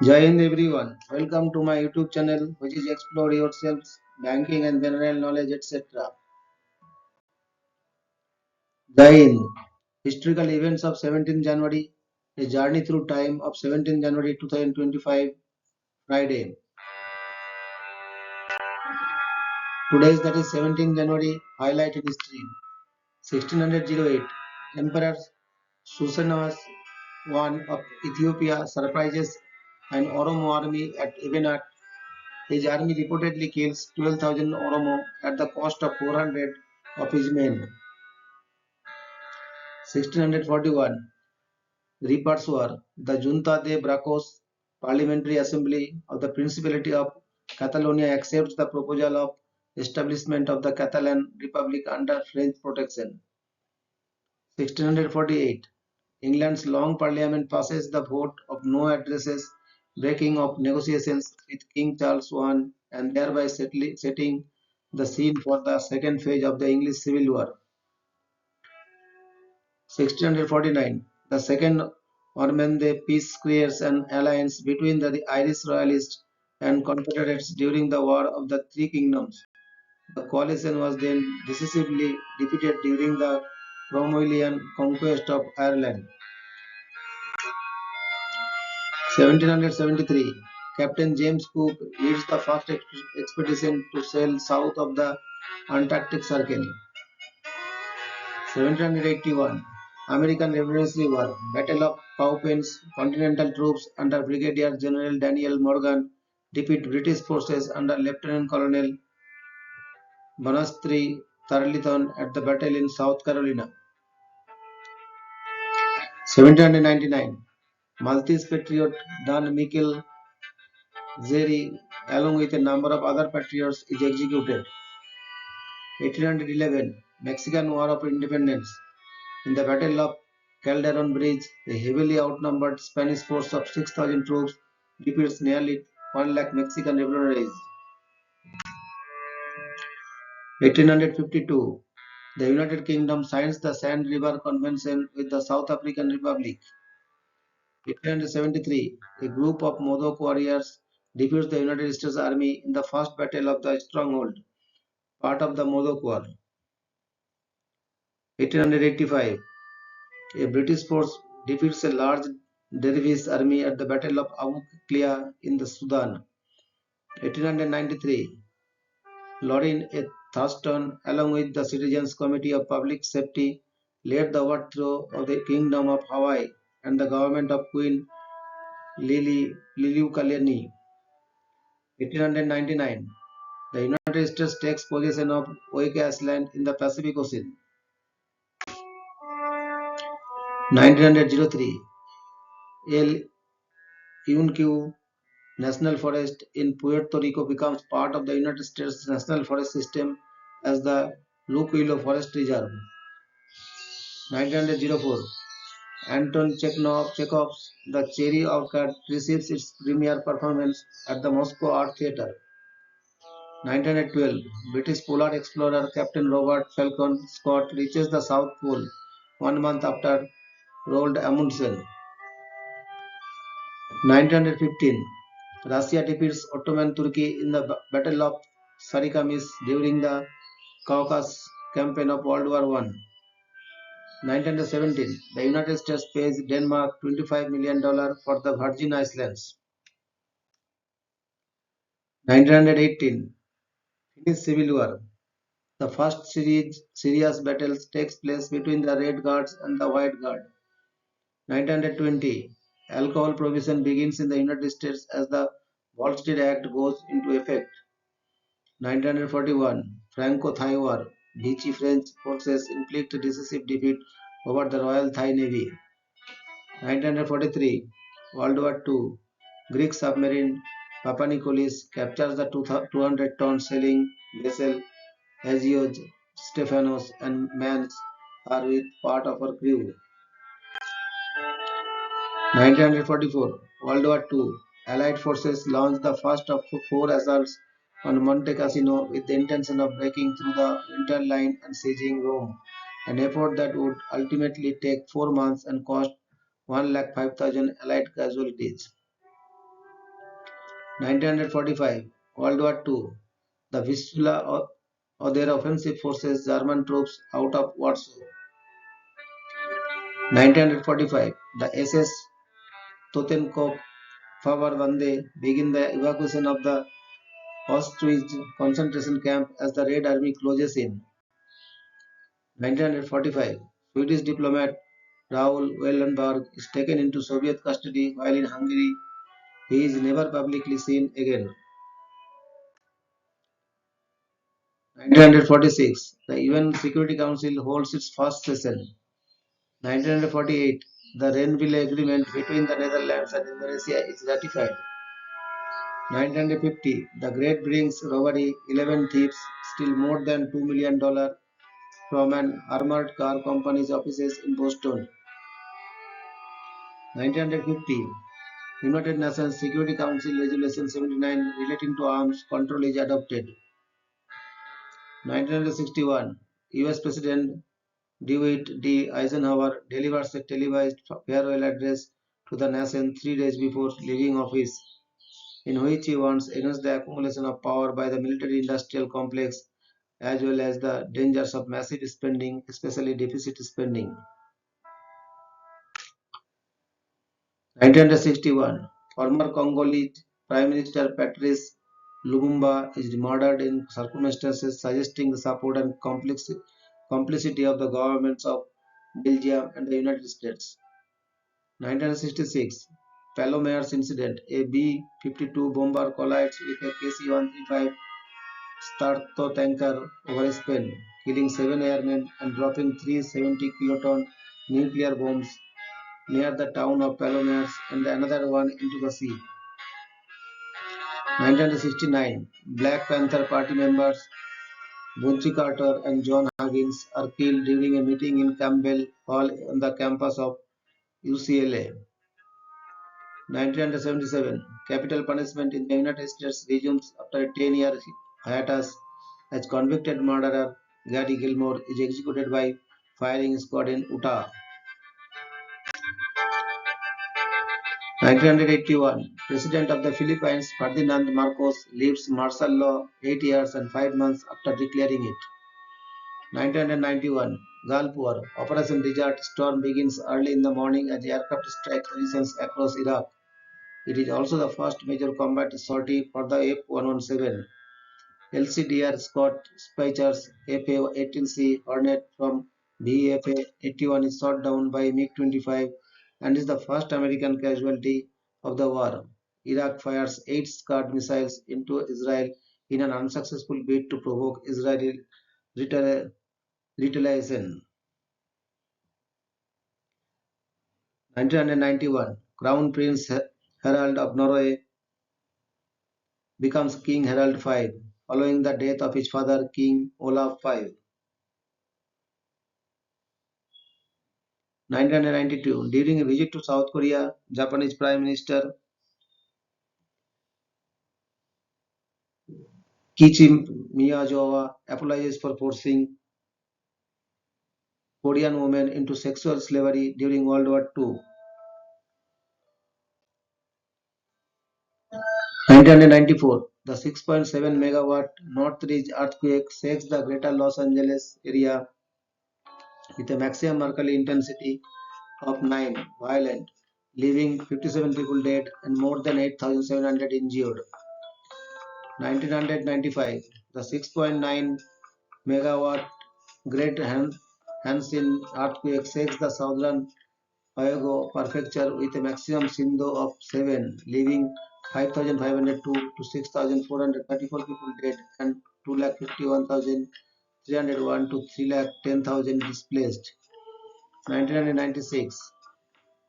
Jai Hind everyone. Welcome to my YouTube channel which is Explore Yourselves, Banking and General Knowledge etc. Jai Hind. Historical events of 17th January. A journey through time of 17th January 2025 Friday. Today's that is 17th January highlighted history. 1608. Emperor Susannas I of Ethiopia surprises an Oromo army at Ebenat. His army reportedly kills 12,000 Oromo at the cost of 400 of his men. 1641 Reparts War. The Junta de Bracos Parliamentary Assembly of the Principality of Catalonia accepts the proposal of establishment of the Catalan Republic under French protection. 1648 England's Long Parliament passes the vote of no addresses, breaking of negotiations with King Charles I and thereby setting the scene for the second phase of the English Civil War. 1649 The Second Ormond Peace creates an alliance between the Irish Royalists and Confederates during the War of the Three Kingdoms. The coalition was then decisively defeated during the Cromwellian conquest of Ireland. 1773 Captain James Cook leads the first expedition to sail south of the Antarctic Circle. 1781 American Revolutionary War Battle of Cowpens Continental troops under Brigadier General Daniel Morgan defeat British forces under Lieutenant Colonel Bonastry Tarleton at the battle in South Carolina. 1799 Maltese patriot Dan Michael Zeri along with a number of other patriots is executed. 1811 Mexican War of Independence. In the Battle of Calderon Bridge, a heavily outnumbered Spanish force of 6,000 troops defeats nearly 1 lakh Mexican revolutionaries. 1852 The United Kingdom signs the Sand River Convention with the South African Republic. 1873 A group of Modoc warriors defeats the United States Army in the First Battle of the Stronghold, part of the Modoc War. 1885 A British force defeats a large Dervish army at the Battle of Abu Klea in the Sudan. 1893 Lorraine A. Thurston, along with the Citizens Committee of Public Safety, led the overthrow of the Kingdom of Hawaii and the government of Queen Liliuokalani. 1899 The United States takes possession of Wake Island in the Pacific Ocean. 1903 El Yunque National Forest in Puerto Rico becomes part of the United States National Forest System as the Luquillo Forest Reserve. 1904 Anton Chekhov's The Cherry Orchard receives its premiere performance at the Moscow Art Theatre. 1912 British polar explorer Captain Robert Falcon Scott reaches the South Pole 1 month after Roald Amundsen. 1915 Russia defeats Ottoman Turkey in the Battle of Sarikamis during the Caucasus campaign of World War I. 1917 The United States pays Denmark $25 million for the Virgin Islands. 1918 Finnish Civil War The first serious battle takes place between the Red Guards and the White Guard. 1920 Alcohol prohibition begins in the United States as the Volstead Act goes into effect. 1941 Franco-Thai War Vichy French forces inflict a decisive defeat over the Royal Thai Navy. 1943 World War II Greek submarine Papanikolaou captures the 200-ton sailing vessel Agios Stephanos and mans her with part of her crew. 1944 World War II Allied forces launched the first of four assaults on Monte Cassino with the intention of breaking through the Winter Line and sieging Rome, an effort that would ultimately take 4 months and cost 1,05,000 Allied casualties. 1945, World War II. The Vistula Oder offensive forces German troops out of Warsaw. 1945, the SS Totenkopf Feuerwehr begin the evacuation of the Auschwitz concentration camp as the Red Army closes in. 1945, Swedish diplomat Raoul Wallenberg is taken into Soviet custody while in Hungary. He is never publicly seen again. 1946, the UN Security Council holds its first session. 1948, the Renville Agreement between the Netherlands and Indonesia is ratified. 1950, the Great Brings robbery, 11 thieves steal more than $2 million from an armored car company's offices in Boston. 1950, United Nations Security Council Resolution 79 relating to arms control is adopted. 1961, US President Dwight D. Eisenhower delivers a televised farewell address to the nation 3 days before leaving office, in which he warns against the accumulation of power by the military-industrial complex as well as the dangers of massive spending, especially deficit spending. 1961, former Congolese Prime Minister Patrice Lumumba is murdered in circumstances suggesting the support and complicity of the governments of Belgium and the United States. 1966, Palomares incident. A B-52 bomber collides with a KC-135 Stratotanker over Spain, killing 7 airmen and dropping three 70-kiloton nuclear bombs near the town of Palomares and another one into the sea. 1969, Black Panther Party members Bunchy Carter and John Huggins are killed during a meeting in Campbell Hall on the campus of UCLA. 1977, capital punishment in the United States resumes after a 10-year hiatus as convicted murderer Gary Gilmore is executed by firing squad in Utah. 1981, President of the Philippines Ferdinand Marcos leaves martial law 8 years and 5 months after declaring it. 1991, Gulf War, Operation Desert Storm begins early in the morning as aircraft strike positions across Iraq. It is also the first major combat sortie for the F-117. LCDR Scott Speicher's FA-18C Hornet from VFA-81 is shot down by MiG-25 and is the first American casualty of the war. Iraq fires 8 Scud missiles into Israel in an unsuccessful bid to provoke Israeli retaliation. 1991, Crown Prince Harald of Norway becomes King Harald V, following the death of his father King Olaf V. 1992, during a visit to South Korea, Japanese Prime Minister Kichi Miyazawa apologized for forcing Korean women into sexual slavery during World War II. 1994, the 6.7 megawatt Northridge earthquake shakes the greater Los Angeles area with a maximum Mercalli intensity of 9, violent, leaving 57 people dead and more than 8,700 injured. 1995, the 6.9 megawatt Great Hanshin earthquake shakes the southern Hyogo prefecture with a maximum Shindo of 7, leaving 5,502 to 6,434 people dead and 2,51,301 to 3,10,000 displaced. 1996,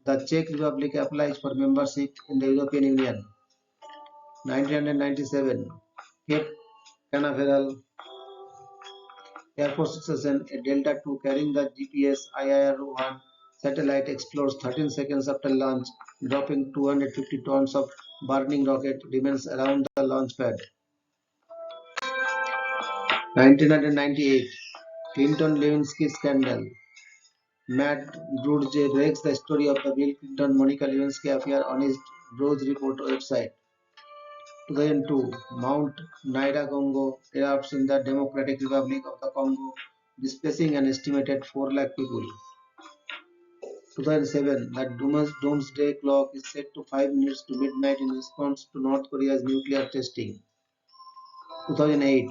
the Czech Republic applies for membership in the European Union. 1997, Cape Canaveral Air Force Station, a Delta II carrying the GPS IR-1 satellite explodes 13 seconds after launch, dropping 250 tons of burning rocket remains around the launch pad. 1998, Clinton-Lewinsky scandal. Matt Drudge breaks the story of the Bill Clinton-Monica Lewinsky affair on his Drudge Report website. 2002, Mount Nyiragongo erupts in the Democratic Republic of the Congo, displacing an estimated 4 lakh people. 2007, the doomsday clock is set to 5 minutes to midnight in response to North Korea's nuclear testing. 2008,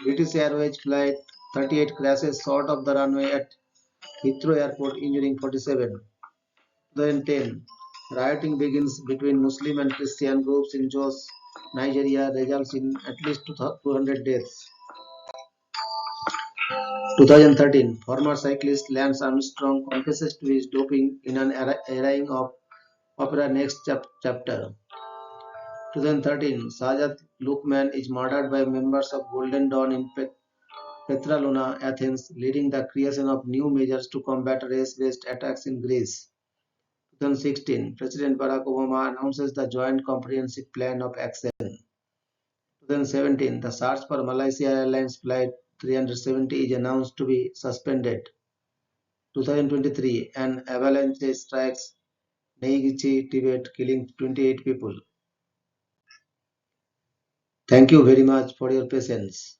British Airways Flight 38 crashes short of the runway at Heathrow Airport, injuring 47. 2010, rioting begins between Muslim and Christian groups in Jos, Nigeria, results in at least 200 deaths. 2013, former cyclist Lance Armstrong confesses to his doping in an airing of opera Next Chapter. 2013, Sajat Lukman is murdered by members of Golden Dawn in Petraluna, Athens, leading the creation of new measures to combat race-based attacks in Greece. 2016, President Barack Obama announces the Joint Comprehensive Plan of Action. 2017, the search for Malaysia Airlines Flight 370 is announced to be suspended. 2023, an avalanche strikes Neigichi, Tibet, killing 28 people. Thank you very much for your patience.